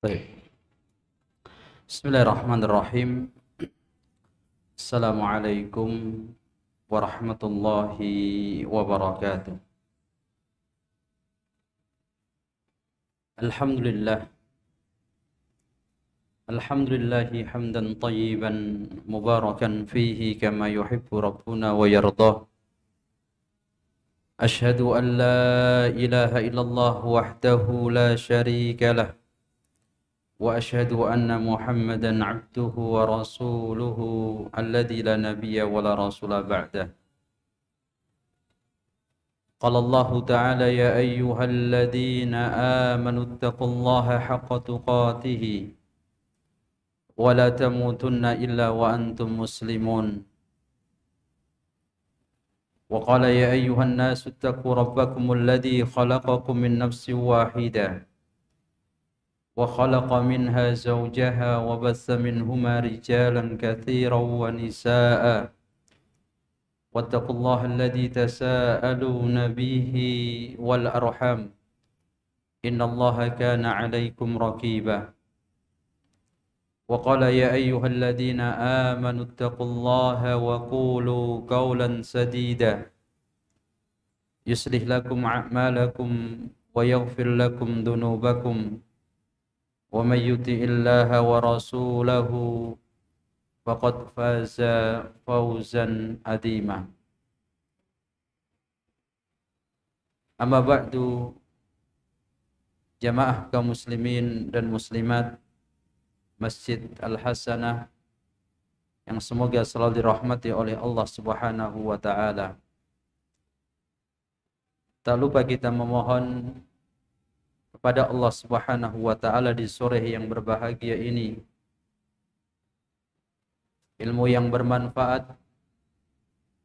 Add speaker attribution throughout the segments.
Speaker 1: Baik. Bismillahirrahmanirrahim. Assalamualaikum warahmatullahi wabarakatuh. Alhamdulillah. Alhamdulillahi hamdan tayyiban mubarakan fihi kama yuhibbu rabbuna wa yardah. Ashhadu an la ilaha illallah wahdahu la syarika lah. وأشهد أن محمدا عبده ورسوله الذي لا نبي ولا رسول بعده. قال الله تعالى: يا أيها الذين آمنوا اتقوا الله حق تقاته ولا تموتن إلا وأنتم مسلمون. وقال: يا أيها الناس اتقوا ربكم الذي خلقكم من نفس واحدة وخلق منها زوجها وبث منهما رجالا كثيرا ونساء واتقوا الله الذي تساءلون به والأرحام إن الله كان عليكم رقيبا. وقال: يا أيها الذين آمنوا اتقوا الله وقولوا قولا سديدا يصلح لكم أعمالكم ويغفر لكم ذنوبكم ومن يطع الله ورسوله فقد فاز فوزا عظيما. Amma ba'du, jamaah kaum muslimin dan muslimat Masjid Al-Hasanah yang semoga selalu dirahmati oleh Allah Subhanahu wa taala. Tak lupa kita memohon kepada Allah Subhanahu wa taala di sore yang berbahagia ini ilmu yang bermanfaat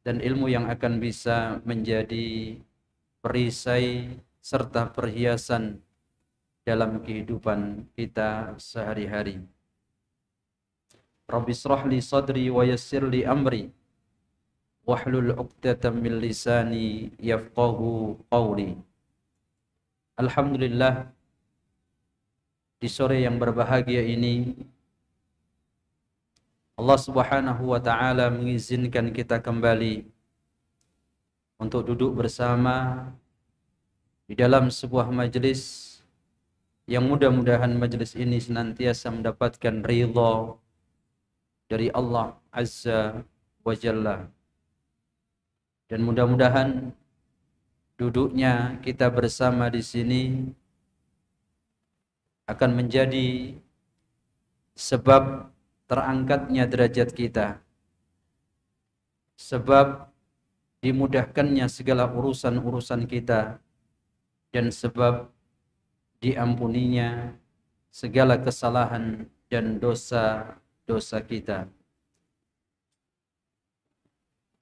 Speaker 1: dan ilmu yang akan bisa menjadi perisai serta perhiasan dalam kehidupan kita sehari-hari. Rabbi shrah li sadri wa yassir li amri wahlul 'uqdatam min lisani yafqahu qawli. Alhamdulillah, di sore yang berbahagia ini Allah Subhanahu wa taala mengizinkan kita kembali untuk duduk bersama di dalam sebuah majelis yang mudah-mudahan majelis ini senantiasa mendapatkan ridha dari Allah Azza wa Jalla, dan mudah-mudahan duduknya kita bersama di sini akan menjadi sebab terangkatnya derajat kita, sebab dimudahkannya segala urusan-urusan kita, dan sebab diampuninya segala kesalahan dan dosa-dosa kita.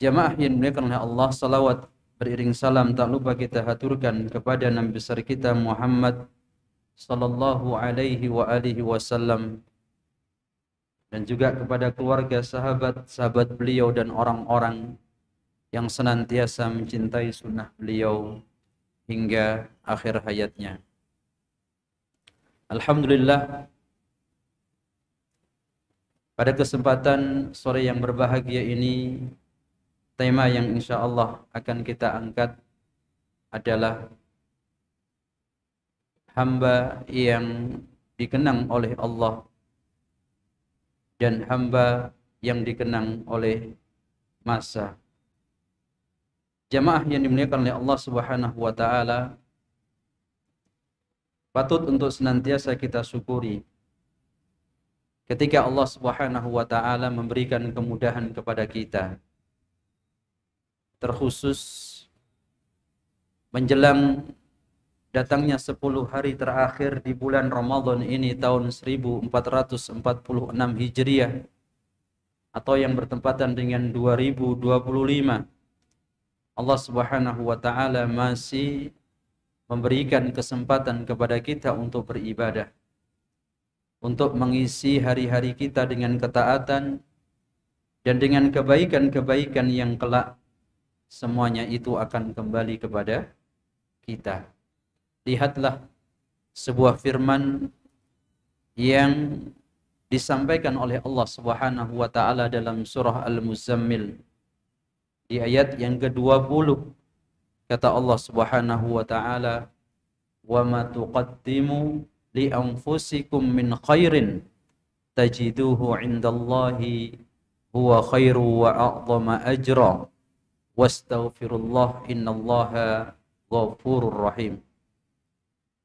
Speaker 1: Jamaah yang dimuliakan oleh Allah, salawat beriring salam tak lupa kita haturkan kepada Nabi besar kita Muhammad sallallahu alaihi wa alihi wasallam, dan juga kepada keluarga, sahabat-sahabat beliau dan orang-orang yang senantiasa mencintai sunnah beliau hingga akhir hayatnya. Alhamdulillah, pada kesempatan sore yang berbahagia ini, tema yang insya Allah akan kita angkat adalah hamba yang dikenang oleh Allah dan hamba yang dikenang oleh masa. Jamaah yang dimuliakan oleh Allah Subhanahu wa taala, patut untuk senantiasa kita syukuri ketika Allah Subhanahu wa taala memberikan kemudahan kepada kita, terkhusus menjelang datangnya 10 hari terakhir di bulan Ramadan ini tahun 1446 Hijriah atau yang bertempatan dengan 2025. Allah Subhanahu wa taala masih memberikan kesempatan kepada kita untuk beribadah, untuk mengisi hari-hari kita dengan ketaatan dan dengan kebaikan-kebaikan yang kelak semuanya itu akan kembali kepada kita. Lihatlah sebuah firman yang disampaikan oleh Allah Subhanahu wa taala dalam surah Al-Muzammil di ayat yang ke-20. Kata Allah Subhanahu wa taala, "Wa ma tuqaddimu li anfusikum min khairin tajiduhu 'indallahi huwa khairu wa a'dhama ajra wastaghfirullah innallaha ghafurur rahim."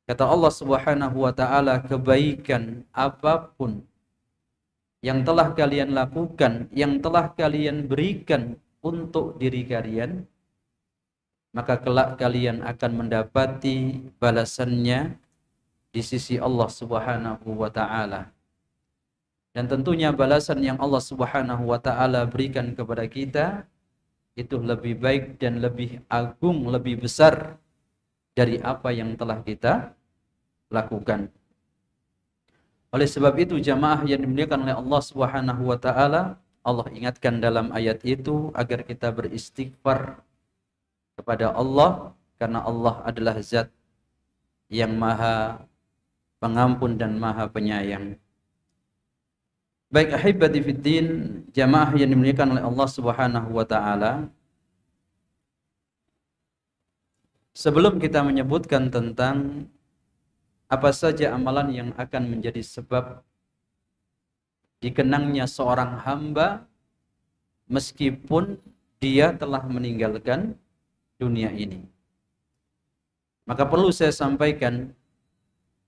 Speaker 1: Kata Allah Subhanahu wa taala, kebaikan apapun yang telah kalian lakukan, yang telah kalian berikan untuk diri kalian, maka kelak kalian akan mendapati balasannya di sisi Allah Subhanahu wa taala. Dan tentunya balasan yang Allah Subhanahu wa taala berikan kepada kita itu lebih baik dan lebih agung, lebih besar dari apa yang telah kita lakukan. Oleh sebab itu jamaah yang dimuliakan oleh Allah Subhanahu wa taala, Allah ingatkan dalam ayat itu agar kita beristighfar kepada Allah, karena Allah adalah zat yang maha pengampun dan maha penyayang. Baik ahibati fiddin, jamaah yang dimuliakan oleh Allah Subhanahu wa taala, sebelum kita menyebutkan tentang apa saja amalan yang akan menjadi sebab dikenangnya seorang hamba meskipun dia telah meninggalkan dunia ini, maka perlu saya sampaikan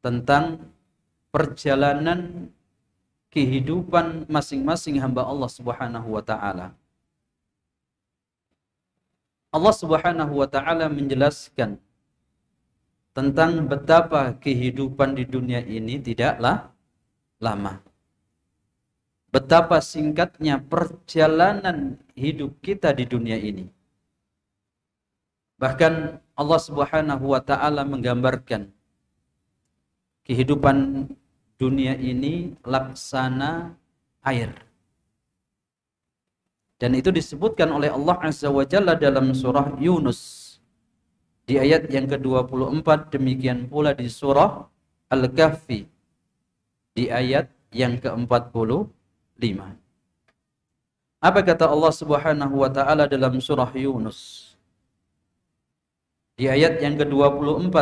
Speaker 1: tentang perjalanan kehidupan masing-masing hamba Allah Subhanahu wa taala. Allah Subhanahu wa taala menjelaskan tentang betapa kehidupan di dunia ini tidaklah lama. Betapa singkatnya perjalanan hidup kita di dunia ini. Bahkan Allah Subhanahu wa taala menggambarkan kehidupan dunia ini laksana air. Dan itu disebutkan oleh Allah Azza wa Jalla dalam surah Yunus di ayat yang ke-24, demikian pula di surah Al-Kahfi di ayat yang ke-45. Apa kata Allah Subhanahu wa taala dalam surah Yunus? Di ayat yang ke-24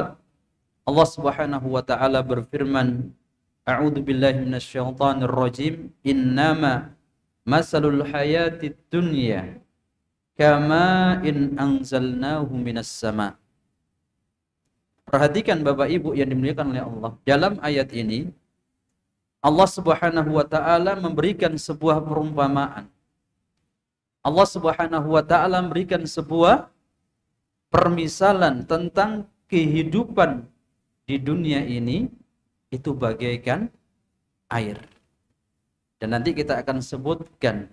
Speaker 1: Allah Subhanahu wa taala berfirman, A'udzu billahi minasyaitonir rajim, innama masalul hayatid dunya kama in anzalnahu minas sama'. Perhatikan Bapak Ibu yang dimuliakan oleh Allah. Dalam ayat ini Allah Subhanahu wa taala memberikan sebuah perumpamaan. Allah Subhanahu wa taala memberikan sebuah permisalan tentang kehidupan di dunia ini itu bagaikan air. Dan nanti kita akan sebutkan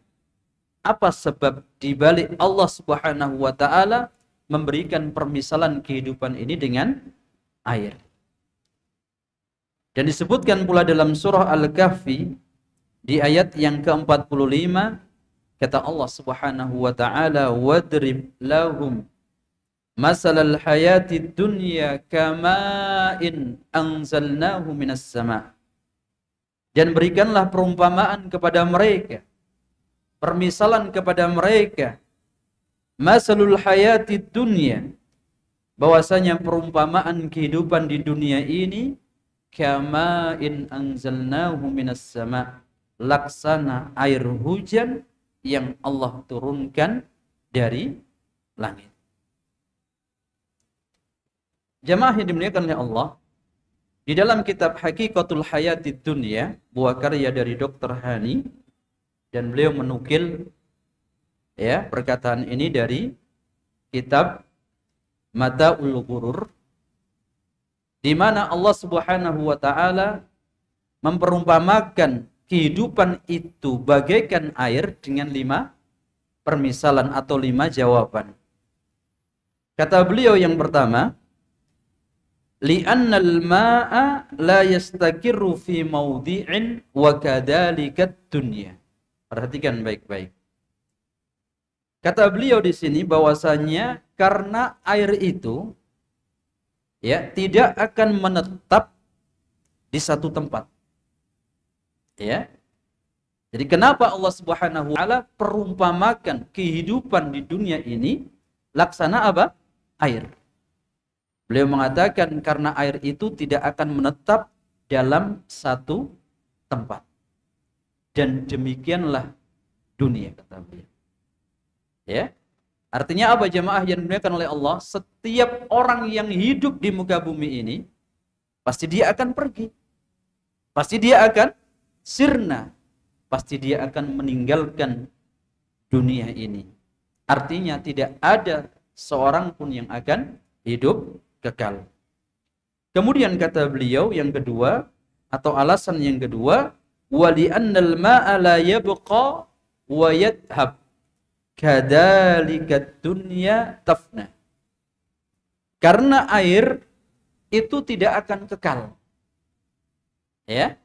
Speaker 1: apa sebab dibalik Allah Subhanahu wa taala memberikan permisalan kehidupan ini dengan air. Dan disebutkan pula dalam surah Al-Kahfi di ayat yang ke-45, kata Allah Subhanahu wa taala, wadrib lahum masalal hayatid dunya kama'in anzalnahu minas sama'. Dan berikanlah perumpamaan kepada mereka, permisalan kepada mereka, masalul hayatid dunya, bahwasanya perumpamaan kehidupan di dunia ini kama in anzalnahu minas sama', laksana air hujan yang Allah turunkan dari langit. Jamaah yang dimuliakan oleh Allah, di dalam kitab Haqiqatul Hayatid Dunya, buah karya dari Dr. Hani, dan beliau menukil perkataan ini dari kitab Mata'ul Ghurur, di mana Allah Subhanahu wa taala memperumpamakan kehidupan itu bagaikan air dengan 5 permisalan atau 5 jawaban. Kata beliau yang pertama, li'annal ma'a la yastakirru fi mawdi'in wa kadzalika dunya. Perhatikan baik-baik. Kata beliau di sini bahwasanya karena air itu tidak akan menetap di satu tempat. Ya. Jadi kenapa Allah Subhanahu wa taala perumpamakan kehidupan di dunia ini laksana apa? Air. Beliau mengatakan karena air itu tidak akan menetap dalam satu tempat. Dan demikianlah dunia, kata beliau. Ya. Artinya apa jemaah yang dimuliakan oleh Allah? Setiap orang yang hidup di muka bumi ini pasti dia akan pergi. Pasti dia akan sirna. Pasti dia akan meninggalkan dunia ini. Artinya tidak ada seorang pun yang akan hidup kekal. Kemudian kata beliau yang kedua, atau alasan yang kedua, wali'annal ma'a la yabqa wa yadhhab kadzalika dunya tafna. Karena air itu tidak akan kekal. Ya.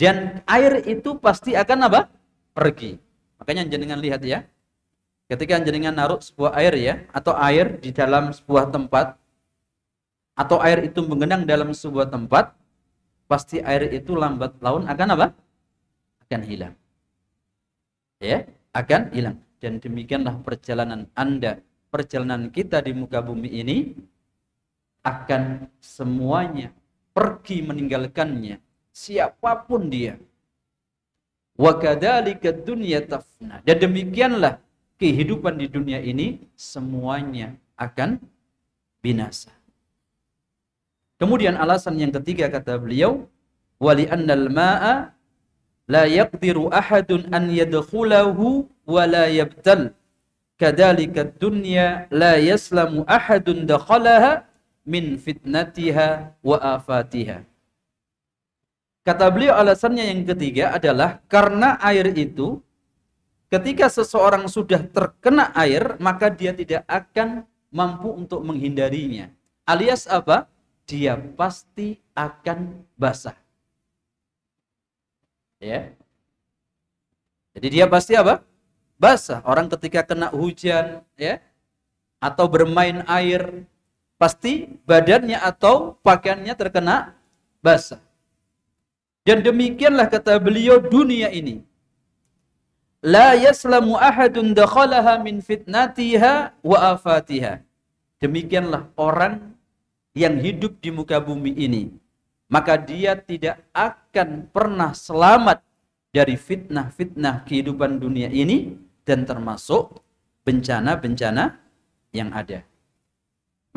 Speaker 1: Dan air itu pasti akan apa? Pergi. Makanya jenengan lihat ya. Ketika jenengan naruh sebuah air ya, atau air di dalam sebuah tempat, atau air itu mengenang dalam sebuah tempat, pasti air itu lambat laun akan apa? Akan hilang. Ya, akan hilang. Dan demikianlah perjalanan Anda, perjalanan kita di muka bumi ini akan semuanya pergi meninggalkannya. Siapapun dia. Wa kadzalika dunya tafna. Dan demikianlah kehidupan di dunia ini semuanya akan binasa. Kemudian alasan yang ketiga kata beliau, wali annal ma'a la yaqdiru ahadun an yadkhulahu wa la yabtal. Kadzalika dunya la yaslamu ahadun dakhalaha min fitnatiha wa afatiha. Kata beliau alasannya yang ketiga adalah karena air itu ketika seseorang sudah terkena air maka dia tidak akan mampu untuk menghindarinya. Alias apa? Dia pasti akan basah. Ya. Jadi dia pasti apa? Basah. Orang ketika kena hujan ya atau bermain air pasti badannya atau pakaiannya terkena basah. Dan demikianlah kata beliau dunia ini. La yaslamu ahadun dakhalaha min fitnatiha wa afatiha. Demikianlah orang yang hidup di muka bumi ini. Maka dia tidak akan pernah selamat dari fitnah-fitnah kehidupan dunia ini. Dan termasuk bencana-bencana yang ada.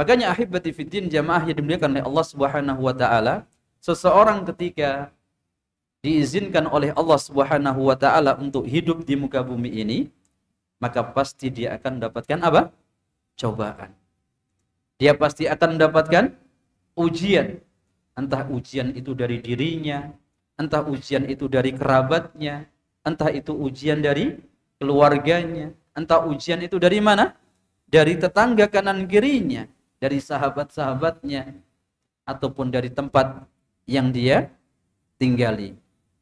Speaker 1: Makanya ahibati fiddin jamaah yang dimuliakan oleh Allah Subhanahu wa taala, seseorang ketika diizinkan oleh Allah Subhanahu wa taala untuk hidup di muka bumi ini, maka pasti dia akan mendapatkan apa? Cobaan. Dia pasti akan mendapatkan ujian. Entah ujian itu dari dirinya, entah ujian itu dari kerabatnya, entah itu ujian dari keluarganya, entah ujian itu dari mana? Dari tetangga kanan kirinya, dari sahabat-sahabatnya, ataupun dari tempat yang dia tinggali.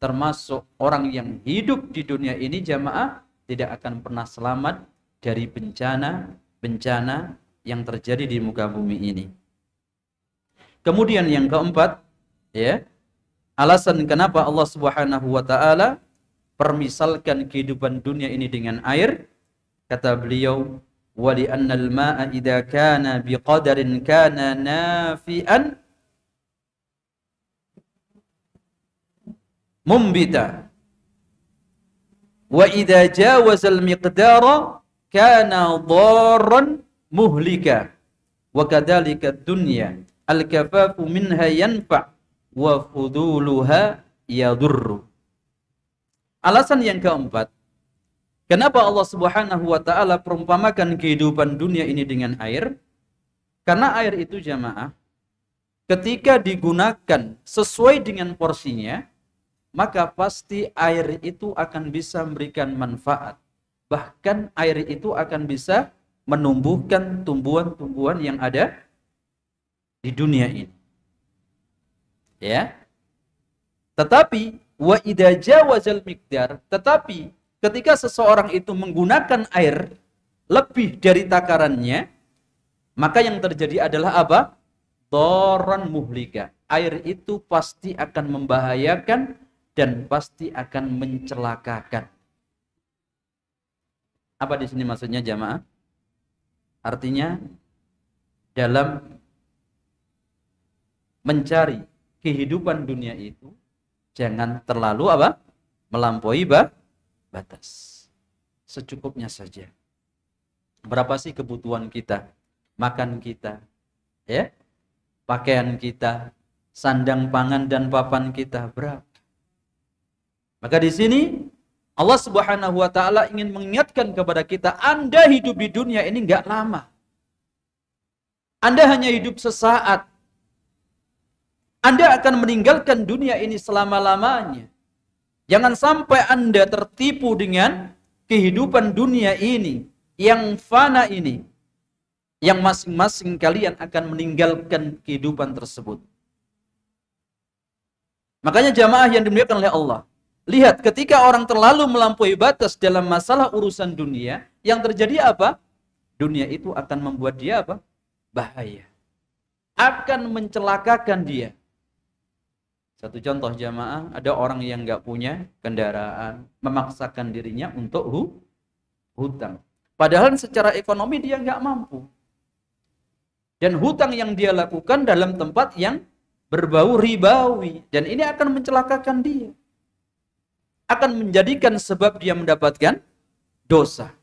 Speaker 1: Termasuk orang yang hidup di dunia ini jamaah tidak akan pernah selamat dari bencana yang terjadi di muka bumi ini. Kemudian yang keempat, ya, alasan kenapa Allah Subhanahu wa taala permisalkan kehidupan dunia ini dengan air, kata beliau, wa li annal ma'a idza kana biqadarin kana nafi'an mumbita wa idza jawaza al-miqdara kana dharran muhlika wa kadzalika ad-dunya al-kafafu minha yanfa' wa fuduluha yadurru. Alasan yang keempat, kenapa Allah Subhanahu wa taala perumpamakan kehidupan dunia ini dengan air? Karena air itu jamaah ketika digunakan sesuai dengan porsinya, maka pasti air itu akan bisa memberikan manfaat. Bahkan air itu akan bisa menumbuhkan tumbuhan-tumbuhan yang ada di dunia ini. Ya. Tetapi wa idza jawazal miqdar, tetapi ketika seseorang itu menggunakan air lebih dari takarannya, maka yang terjadi adalah apa? Dharran muhlika. Air itu pasti akan membahayakan dan pasti akan mencelakakan. Apa di sini maksudnya jamaah? Artinya dalam mencari kehidupan dunia itu jangan terlalu apa? Melampaui batas. Secukupnya saja. Berapa sih kebutuhan kita? Makan kita, ya? Pakaian kita, sandang pangan dan papan kita berapa? Maka di sini Allah Subhanahu wa taala ingin mengingatkan kepada kita, Anda hidup di dunia ini enggak lama. Anda hanya hidup sesaat. Anda akan meninggalkan dunia ini selama-lamanya. Jangan sampai Anda tertipu dengan kehidupan dunia ini yang fana ini, yang masing-masing kalian akan meninggalkan kehidupan tersebut. Makanya jamaah yang dimuliakan oleh Allah, lihat ketika orang terlalu melampaui batas dalam masalah urusan dunia, yang terjadi apa? Dunia itu akan membuat dia apa? Bahaya. Akan mencelakakan dia. Satu contoh jamaah, ada orang yang nggak punya kendaraan, memaksakan dirinya untuk hutang. Padahal secara ekonomi dia nggak mampu. Dan hutang yang dia lakukan dalam tempat yang berbau ribawi. Dan ini akan mencelakakan dia. Akan menjadikan sebab dia mendapatkan dosa.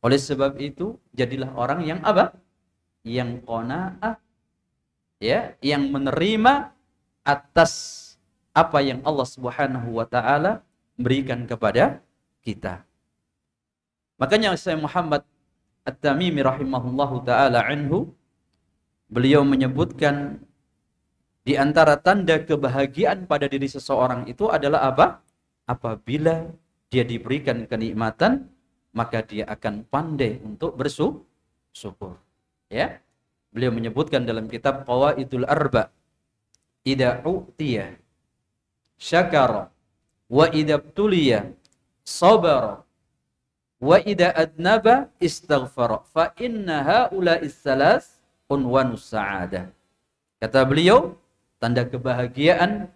Speaker 1: Oleh sebab itu, jadilah orang yang apa? Yang qanaah. Ya, yang menerima atas apa yang Allah Subhanahu wa taala berikan kepada kita. Makanya Syekh Muhammad At-Tamimi rahimahullahu taala anhu, beliau menyebutkan di antara tanda kebahagiaan pada diri seseorang itu adalah apa? Apabila dia diberikan kenikmatan, maka dia akan pandai untuk bersyukur. Ya. Beliau menyebutkan dalam kitab Qawaidul Arba, idza u'tiya syakara wa idza btuliya sabara wa idza adnaba istaghfara fa inna haula'is salas unwanus sa'adah. Kata beliau, tanda kebahagiaan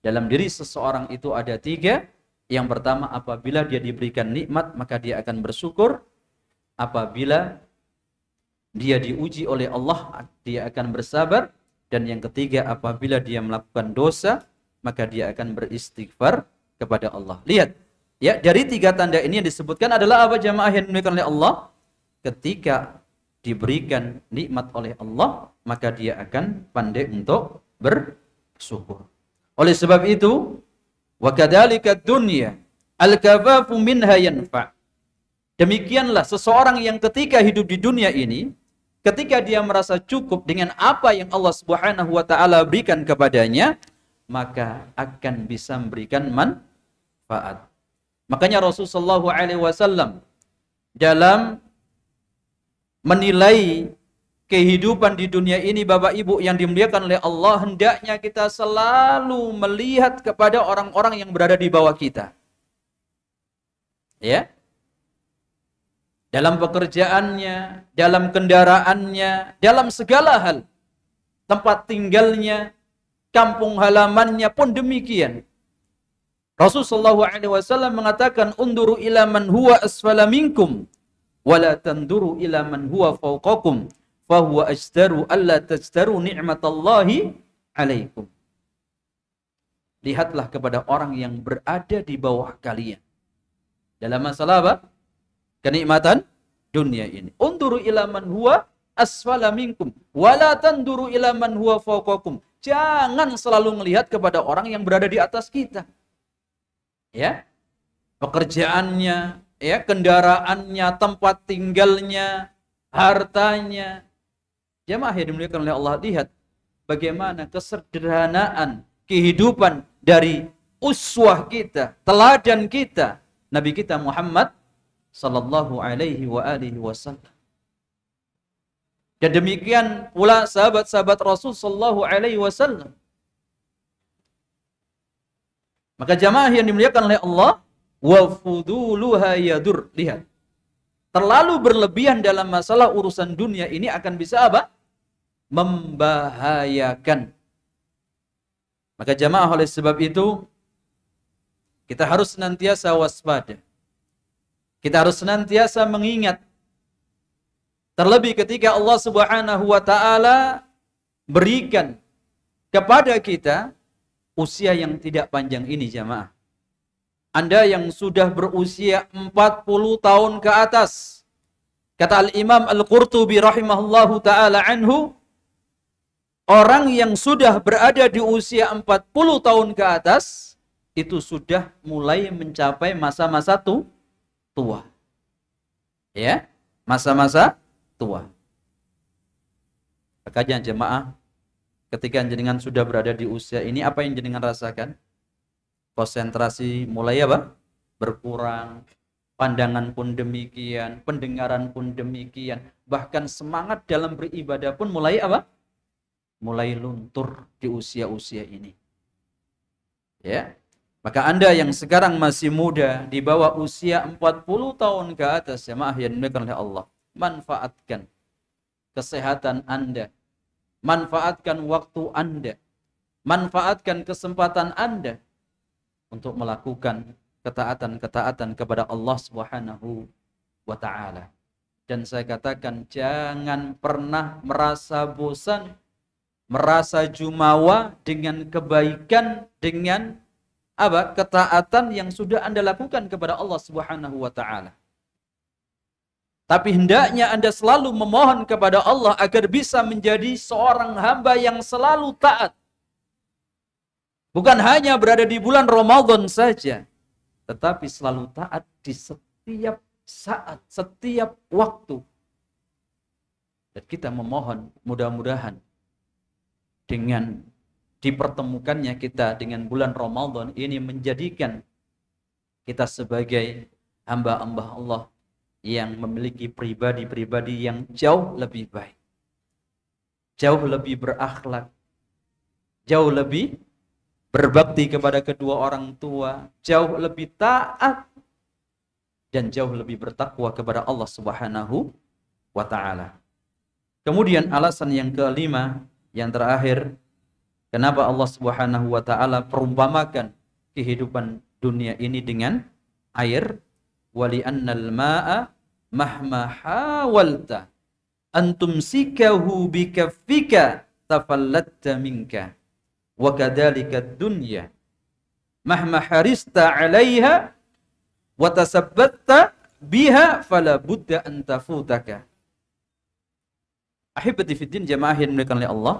Speaker 1: dalam diri seseorang itu ada 3. Yang pertama, apabila dia diberikan nikmat, maka dia akan bersyukur. Apabila dia diuji oleh Allah, dia akan bersabar. Dan yang ketiga, apabila dia melakukan dosa, maka dia akan beristighfar kepada Allah. Lihat, ya, dari 3 tanda ini yang disebutkan adalah apa jamaah yang dimuliakan oleh Allah? Ketika diberikan nikmat oleh Allah, maka dia akan pandai untuk bersyukur. Oleh sebab itu, wa kadzalika dunya al-kafafu minha yanfa. Demikianlah seseorang yang ketika hidup di dunia ini, ketika dia merasa cukup dengan apa yang Allah Subhanahu wa taala berikan kepadanya, maka akan bisa memberikan manfaat. Makanya Rasulullah SAW dalam menilai kehidupan di dunia ini, Bapak Ibu yang dimuliakan oleh Allah, hendaknya kita selalu melihat kepada orang-orang yang berada di bawah kita. Ya. Dalam pekerjaannya, dalam kendaraannya, dalam segala hal. Tempat tinggalnya, kampung halamannya pun demikian. Rasulullah SAW mengatakan, unduru ila man huwa asfala minkum, wala tanduru ila man huwa fawqakum, fahuwa ajdaru alla tajdaru ni'matallahi alaikum. Lihatlah kepada orang yang berada di bawah kalian. Dalam masalah apa? Kenikmatan dunia ini. Unduru ila man huwa asfala minkum, wala tanduru ila man huwa fawqakum. Jangan selalu melihat kepada orang yang berada di atas kita. Ya, pekerjaannya, ya, kendaraannya, tempat tinggalnya, hartanya. Jemaah yang dimuliakan oleh Allah, lihat bagaimana kesederhanaan kehidupan dari uswah kita, teladan kita, Nabi kita Muhammad sallallahu alaihi wa alihi wasallam. Dan demikian pula sahabat-sahabat Rasul sallallahu alaihi wasallam. Maka jamaah yang dimuliakan oleh Allah, wa fuduluha yadur. Lihat, terlalu berlebihan dalam masalah urusan dunia ini akan bisa apa? Membahayakan. Maka jamaah oleh sebab itu, Kita harus senantiasa waspada. Kita harus senantiasa mengingat. Terlebih ketika Allah Subhanahu wa taala berikan kepada kita usia yang tidak panjang ini, jamaah. Anda yang sudah berusia 40 tahun ke atas. Kata Al-Imam Al-Qurtubi rahimahullahu ta'ala anhu, orang yang sudah berada di usia 40 tahun ke atas, itu sudah mulai mencapai masa-masa tua. Ya, masa-masa tua. Makanya jemaah, ketika jenengan sudah berada di usia ini, apa yang jenengan rasakan? Konsentrasi mulai apa? Berkurang. Pandangan pun demikian, pendengaran pun demikian. Bahkan semangat dalam beribadah pun mulai apa? Mulai luntur di usia-usia ini. Ya. Maka Anda yang sekarang masih muda, di bawah usia 40 tahun ke atas, jemaah yang dimuliakan oleh Allah, manfaatkan kesehatan Anda, manfaatkan waktu Anda, manfaatkan kesempatan Anda untuk melakukan ketaatan-ketaatan kepada Allah Subhanahu wa taala. Dan saya katakan, jangan pernah merasa bosan, merasa jumawa dengan kebaikan, dengan ketaatan yang sudah Anda lakukan kepada Allah Subhanahu wa taala. Tapi hendaknya Anda selalu memohon kepada Allah agar bisa menjadi seorang hamba yang selalu taat. Bukan hanya berada di bulan Ramadan saja, tetapi selalu taat di setiap saat, setiap waktu. Dan kita memohon mudah-mudahan dengan dipertemukannya kita dengan bulan Ramadan ini menjadikan kita sebagai hamba-hamba Allah yang memiliki pribadi-pribadi yang jauh lebih baik, jauh lebih berakhlak, jauh lebih berbakti kepada kedua orang tua, jauh lebih taat, dan jauh lebih bertakwa kepada Allah Subhanahu wa ta'ala. Kemudian alasan yang kelima, yang terakhir, kenapa Allah Subhanahu wa ta'ala perumpamakan kehidupan dunia ini dengan air? Wali'annal ma'a mahma hawalta antumsikahu bikaffika tafallatta minka wa kadzalika dunya mahma harista 'alaiha wa tasabbatta biha fala budda an tafutaka. Ahibati fiddin, jamaah yang dimuliakan oleh Allah,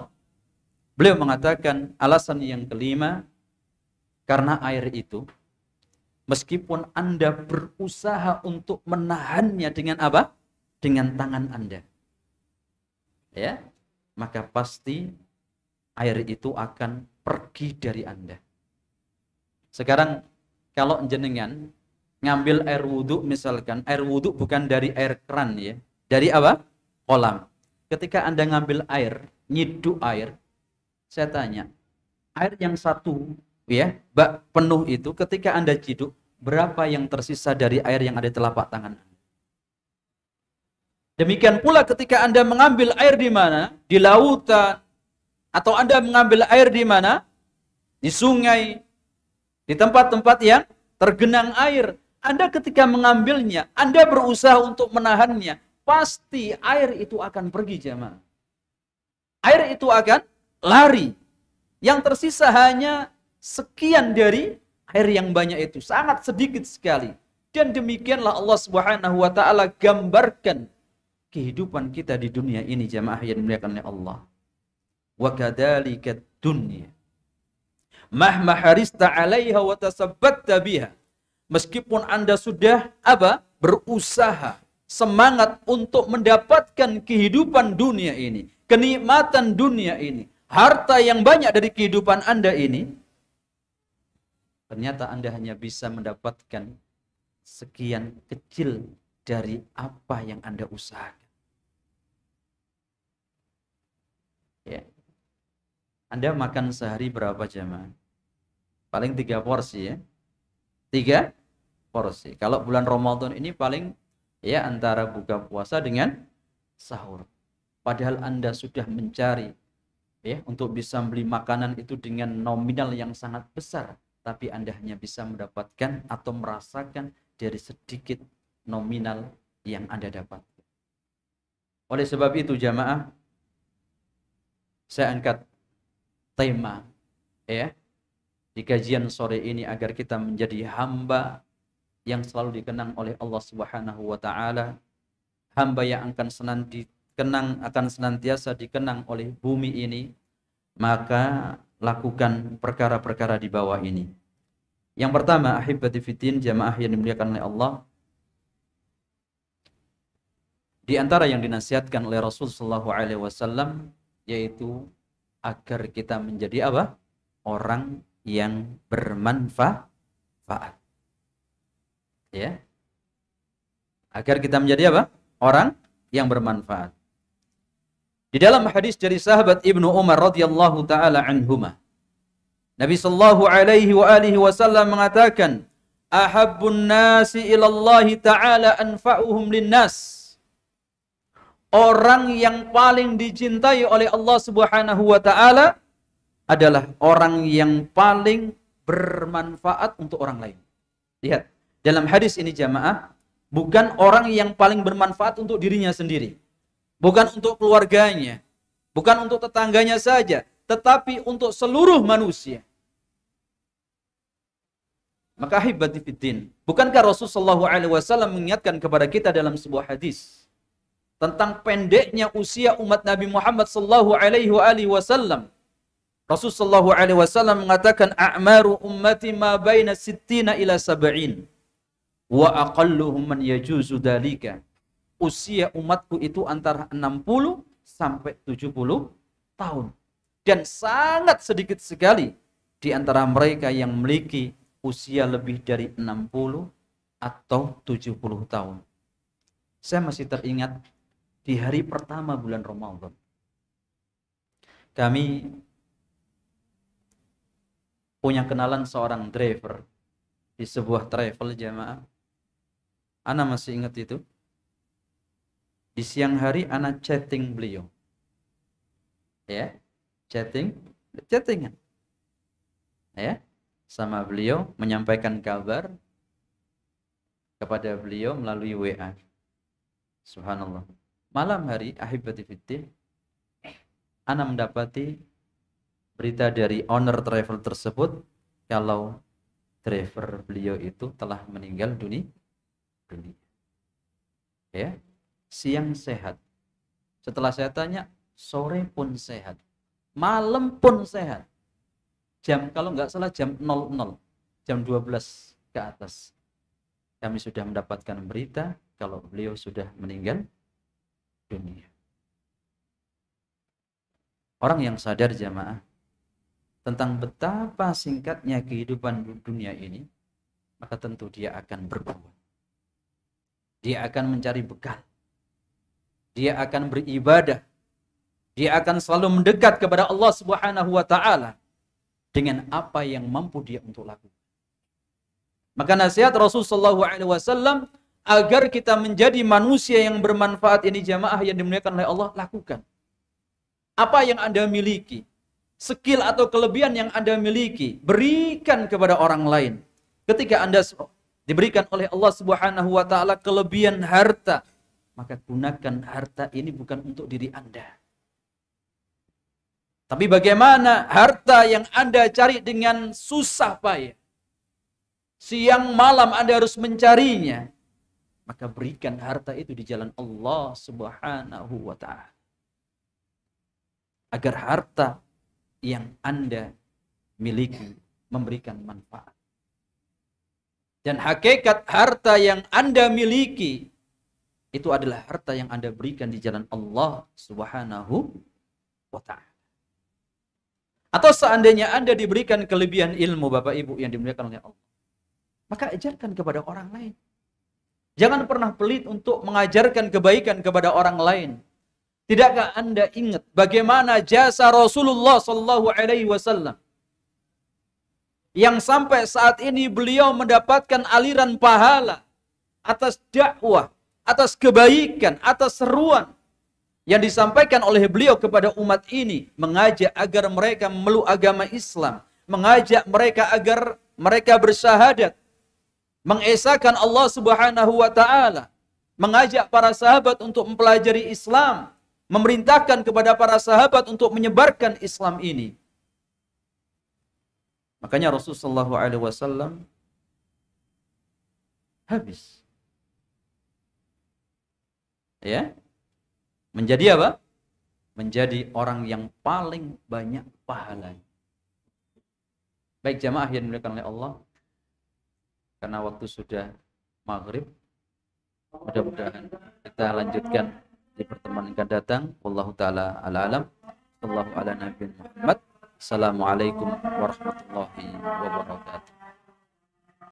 Speaker 1: beliau mengatakan alasan yang kelima, karena air itu meskipun Anda berusaha untuk menahannya dengan apa? Dengan tangan Anda, ya, maka pasti air itu akan pergi dari Anda. Sekarang kalau jenengan ngambil air wudhu, misalkan air wudhu bukan dari air keran, ya, dari apa? Kolam. Ketika Anda ngambil air, nyiduh air, saya tanya, air yang satu, ya, bak penuh itu, ketika Anda ciduk, berapa yang tersisa dari air yang ada di telapak tangan Anda? Demikian pula ketika Anda mengambil air di mana? Di lautan. Atau Anda mengambil air di mana? Di sungai. Di tempat-tempat yang tergenang air. Anda ketika mengambilnya, Anda berusaha untuk menahannya, pasti air itu akan pergi, jemaah. Air itu akan lari. Yang tersisa hanya sekian dari air yang banyak itu. Sangat sedikit sekali. Dan demikianlah Allah Subhanahu wa ta'ala gambarkan kehidupan kita di dunia ini, jemaah yang dimuliakan oleh Allah. Wa kadzalika dunya mahma harista 'alaiha wa tasabbatta biha. Meskipun Anda sudah berusaha, semangat untuk mendapatkan kehidupan dunia ini, kenikmatan dunia ini, harta yang banyak dari kehidupan Anda ini, ternyata Anda hanya bisa mendapatkan sekian kecil dari apa yang Anda usahakan. Ya. Anda makan sehari berapa, jemaah? Paling 3 porsi, ya. 3 porsi. Kalau bulan Ramadan ini paling, ya, antara buka puasa dengan sahur. Padahal Anda sudah mencari, ya, untuk bisa beli makanan itu dengan nominal yang sangat besar. tapi Anda hanya bisa mendapatkan atau merasakan dari sedikit nominal yang Anda dapat. Oleh sebab itu jamaah, saya angkat tema ya di kajian sore ini agar kita menjadi hamba yang selalu dikenang oleh Allah Subhanahu wa taala, hamba yang akan senantiasa dikenang oleh bumi ini. Maka lakukan perkara-perkara di bawah ini. Yang pertama, ahibati fiddin, jamaah yang dimuliakan oleh Allah, di antara yang dinasihatkan oleh Rasul sallallahu alaihi wasallam yaitu agar kita menjadi apa? Orang yang bermanfaat. Ya. Agar kita menjadi apa? Orang yang bermanfaat. Di dalam hadis dari sahabat Ibnu Umar radhiyallahu taala anhuma, Nabi sallallahu alaihi wasallam mengatakan, "Ahabbun nasi ila Allah taala anfa'uhum linnas." Orang yang paling dicintai oleh Allah Subhanahu wa taala adalah orang yang paling bermanfaat untuk orang lain. Lihat, dalam hadis ini jamaah, bukan orang yang paling bermanfaat untuk dirinya sendiri. Bukan untuk keluarganya, bukan untuk tetangganya saja, tetapi untuk seluruh manusia. Maka ahibati fiddin, bukankah Rasulullah SAW mengingatkan kepada kita dalam sebuah hadis tentang pendeknya usia umat Nabi Muhammad SAW? Rasulullah SAW mengatakan, "A'maru ummati ma baina sittina ila sab'in, wa aqalluhum man yajuzu dalika." Usia umatku itu antara 60 sampai 70 tahun. Dan sangat sedikit sekali di antara mereka yang memiliki usia lebih dari 60 atau 70 tahun. Saya masih teringat di hari pertama bulan Ramadan. Kami punya kenalan seorang driver di sebuah travel jamaah. Ana masih ingat itu. Di siang hari ana chatting beliau. Ya, chattingan. Ya, sama beliau menyampaikan kabar kepada beliau melalui WA. Subhanallah. Malam hari ahibati fiddin, ana mendapati berita dari owner travel tersebut kalau driver beliau itu telah meninggal dunia. Ya. Siang sehat. Setelah saya tanya, sore pun sehat. Malam pun sehat. Kalau nggak salah jam 00, jam 12 ke atas. Kami sudah mendapatkan berita kalau beliau sudah meninggal dunia. Orang yang sadar jamaah tentang betapa singkatnya kehidupan dunia ini, maka tentu dia akan berbuat. Dia akan mencari bekal. Dia akan beribadah. Dia akan selalu mendekat kepada Allah Subhanahu wa taala dengan apa yang mampu dia untuk lakukan. Maka nasihat Rasulullah SAW agar kita menjadi manusia yang bermanfaat ini jamaah yang dimuliakan oleh Allah, lakukan. Apa yang Anda miliki, skill atau kelebihan yang Anda miliki, berikan kepada orang lain. Ketika Anda diberikan oleh Allah Subhanahu wa taala kelebihan harta, maka gunakan harta ini bukan untuk diri Anda. Tapi bagaimana harta yang Anda cari dengan susah payah. Siang malam Anda harus mencarinya. Maka berikan harta itu di jalan Allah Subhanahu wa ta'ala. Agar harta yang Anda miliki memberikan manfaat. Dan hakikat harta yang Anda miliki itu adalah harta yang Anda berikan di jalan Allah Subhanahu wa ta'ala. Atau seandainya Anda diberikan kelebihan ilmu, Bapak Ibu yang dimuliakan oleh Allah, maka ajarkan kepada orang lain. Jangan pernah pelit untuk mengajarkan kebaikan kepada orang lain. Tidakkah Anda ingat bagaimana jasa Rasulullah sallallahu alaihi wasallam yang sampai saat ini beliau mendapatkan aliran pahala atas dakwah, atas kebaikan, atas seruan yang disampaikan oleh beliau kepada umat ini, mengajak agar mereka memeluk agama Islam, mengajak mereka agar mereka bersyahadat, mengesahkan Allah Subhanahu wa taala, mengajak para sahabat untuk mempelajari Islam, memerintahkan kepada para sahabat untuk menyebarkan Islam ini. Makanya Rasulullah SAW habis. Ya. Menjadi apa? Menjadi orang yang paling banyak pahalanya. Baik jamaah yang dimuliakan oleh Allah, karena waktu sudah maghrib, mudah-mudahan kita lanjutkan di pertemuan yang akan datang. Wallahu taala ala alam. Sallallahu ala nabiyina Muhammad. Assalamualaikum warahmatullahi wabarakatuh.